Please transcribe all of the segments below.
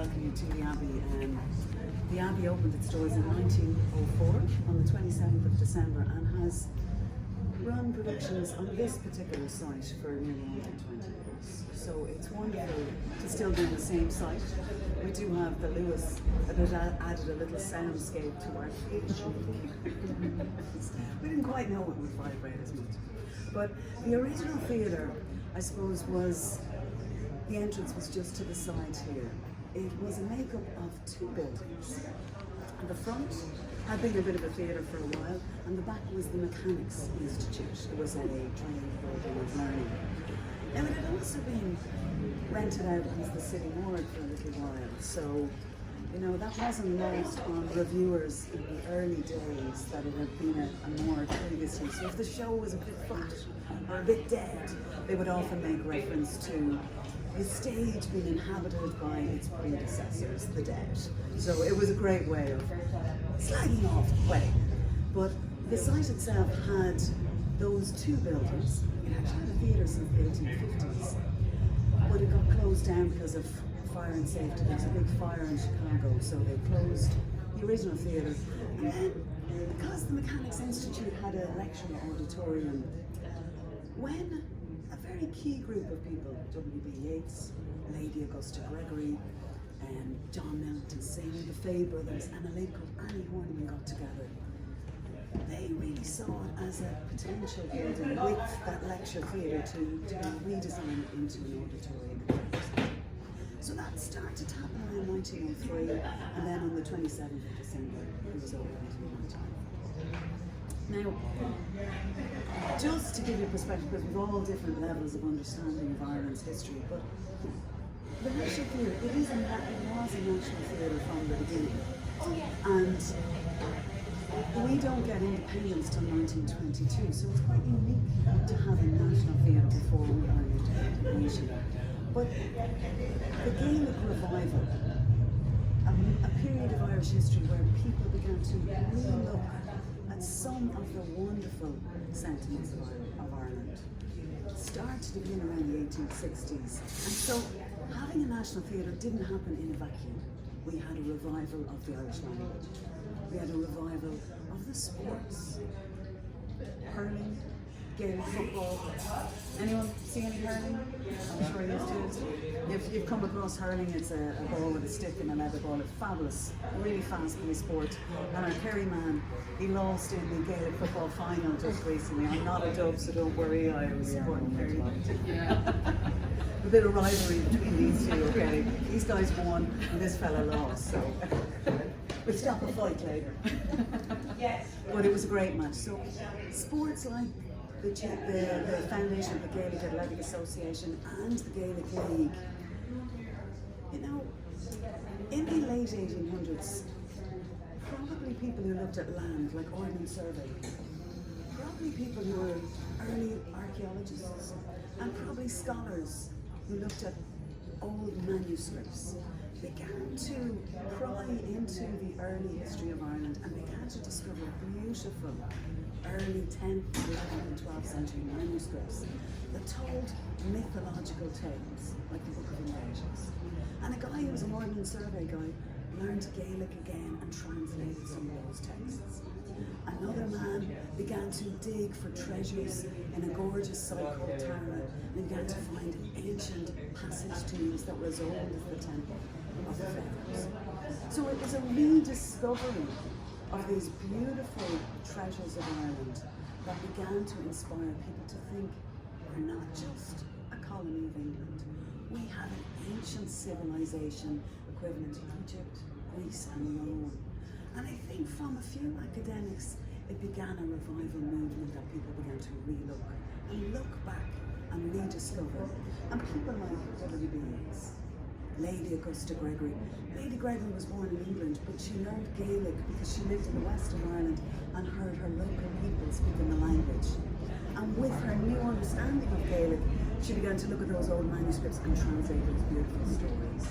welcome you to the Abbey. The Abbey opened its doors in 1904 on the 27th of December and has run productions on this particular site for nearly 120 years. So it's wonderful to still be in the same site. We do have the Lewis that added a little soundscape to our theatre. We didn't quite know it would vibrate as much. But the original theatre, I suppose, the entrance was just to the side here. It was a makeup of two buildings. And the front had been a bit of a theatre for a while, and the back was the Mechanics Institute. It was a training building of learning. Now, it had also been rented out as the city ward for a little while, so that wasn't lost on reviewers in the early days that it had been a more previously. So if the show was a bit flat or a bit dead, they would often make reference to the stage being inhabited by its predecessors, the dead. So it was a great way of slagging off the play. But the site itself had those two buildings. It actually had a theatre since the 1850s, but it got closed down because of fire and safety. There was a big fire in Chicago, so they closed the original theatre. And then, because the Mechanics Institute had a lecture auditorium, when a very key group of people, W.B. Yeats, Lady Augusta Gregory, and John Melton Singh, the Fay brothers, and a lady called Annie Horniman got together, they really saw it as a potential building with that lecture theatre to redesign it into an auditorium. So that started to happen around 1903, and then on the 27th of December, it was opened in time. Now, just to give you perspective, because we've all different levels of understanding of Ireland's history, but the National Theatre, it was a national theatre from the beginning. And we don't get independence till 1922, so it's quite unique to have a national theatre before we are an independent nation. But the Gaelic revival, a period of Irish history where people began to re-look at some of the wonderful sentiments of Ireland, started to begin around the 1860s. And so having a national theatre didn't happen in a vacuum. We had a revival of the Irish language. We had a revival of the sports. Hurling, Gaelic football. Anyone see any hurling? I'm sure you do. If you've come across hurling, it's a ball with a stick and a leather ball. It's fabulous, really fast-paced sport. And our Kerry man, he lost in the Gaelic football final just recently. I'm not a Dove, so don't worry, I was supporting Kerry. A bit of rivalry between these two, okay? These guys won and this fella lost, so we'll stop a fight later. But it was a great match. So sports like the foundation of the Gaelic Athletic Association and the Gaelic League, in the late 1800s, probably people who looked at land, like Ordnance Survey, probably people who were early archaeologists, and probably scholars who looked at old manuscripts, began to pry into the early history of Ireland and began to discover beautiful early 10th, 11th and 12th century manuscripts that told mythological tales, like the Book of Invasions. And a guy who was an Ordnance Survey guy learned Gaelic again and translated some of those texts. Another man began to dig for treasures in a gorgeous site called Tara and began to find ancient passage tombs that were as old as the Temple of the Pharaohs. So it was a rediscovery of these beautiful treasures of Ireland that began to inspire people to think we're not just a colony of England. We have an ancient civilization equivalent to Egypt, Greece and Rome. And I think from a few academics, it began a revival movement that people began to relook and look back and rediscover. And people like W.B. Yeats, Lady Augusta Gregory. Lady Gregory was born in England, but she learned Gaelic because she lived in the west of Ireland and heard her local people speaking the language. And with her new understanding of Gaelic, she began to look at those old manuscripts and translate those beautiful stories.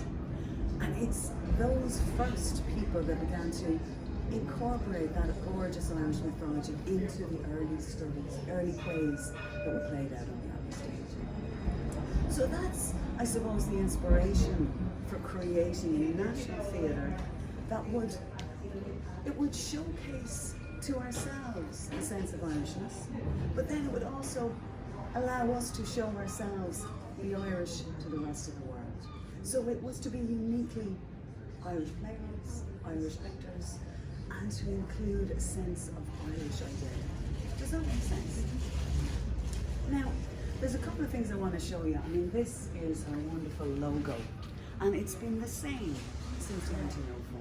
And it's those first people that began to incorporate that gorgeous Irish mythology into the early stories, early plays that were played out on the Abbey stage. So that's, I suppose, the inspiration for creating a national theatre that would showcase to ourselves the sense of Irishness, but then it would also allow us to show ourselves the Irish to the rest of the world. So it was to be uniquely Irish playwrights, Irish actors, and to include a sense of Irish identity. Does that make sense? Now, there's a couple of things I want to show you. I mean, this is a wonderful logo, and it's been the same since 1904,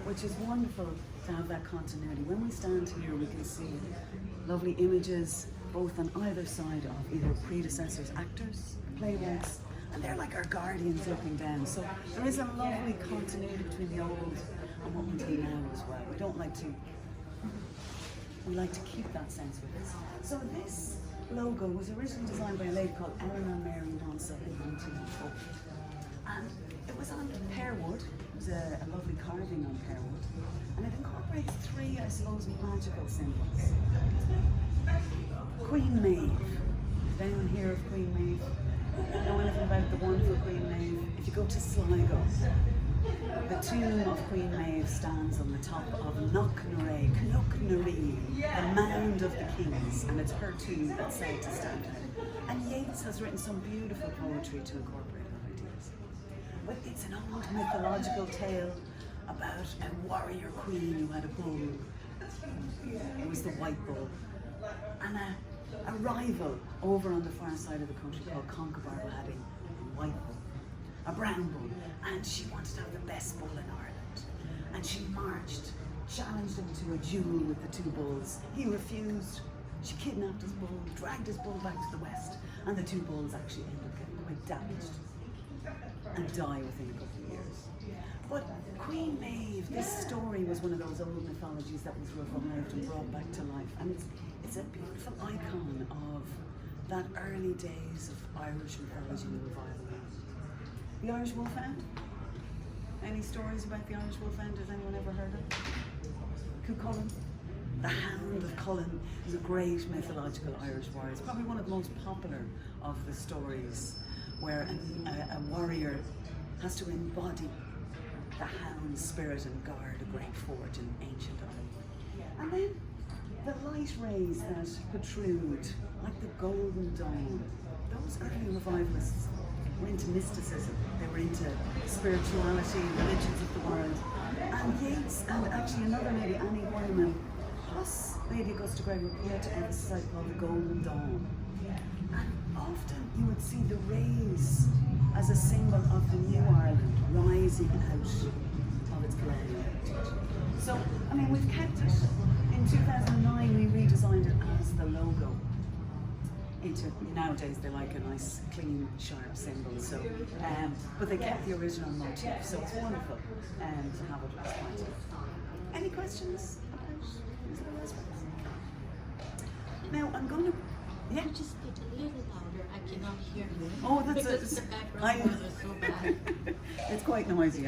which is wonderful to have that continuity. When we stand here, we can see lovely images both on either side of either predecessors, actors, playwrights, and they're like our guardians looking down. So there is a lovely continuity between the old and what we do now as well. We like to keep that sense with us. So this logo was originally designed by a lady called Eleanor Mary Monsell in 1904. And it was on pear wood. It was a lovely carving on pear wood. And it incorporates three, I suppose, magical symbols. Queen Maeve. Did anyone hear of Queen Maeve? Know anything about the wonderful Queen Maeve? If you go to Sligo, the tomb of Queen Maeve stands on the top of Knocknaree, the mound of the kings, and it's her tomb that's said to stand there. And Yeats has written some beautiful poetry to incorporate her ideas. But it's an old mythological tale about a warrior queen who had a bull. It was the white bull. And a rival over on the far side of the country called Concobar had a white bull, a brown bull, and she wanted to have the best bull in Ireland. And she marched, challenged him to a duel with the two bulls. He refused. She kidnapped his bull, dragged his bull back to the west, and the two bulls actually ended up getting quite damaged and die within a couple of years. But Queen Maeve, this story was one of those old mythologies that was revived and brought back to life. And it's a beautiful icon of that early days of Irish mythology and revival. The Irish Wolfhound? Any stories about the Irish Wolfhound? Has anyone ever heard of? Cuchulainn? The Hound of Cullen is a great mythological Irish warrior. It's probably one of the most popular of the stories where a warrior has to embody the hound's spirit and guard a great fort in ancient Ireland. And then the light rays that protrude, like the golden dawn, those early revivalists were into mysticism, they were into spirituality, religions of the world. And Yeats and actually another lady, Annie Weyman, plus Lady Augusta Gray, were put together a society called the Golden Dawn. And often you would see the rays as a symbol of the new Ireland rising out of its colonial heritage. So, I mean, we've kept it. In 2009, we redesigned it as the logo. Nowadays, they like a nice, clean, sharp symbol. So, but they kept the original motif, so it's wonderful to have it as part of it. Any questions about these little aspects? Now, I'm going to. Yeah. Could you speak a little louder? I cannot hear you. Oh, that's because the background noise is so bad. It's quite noisy.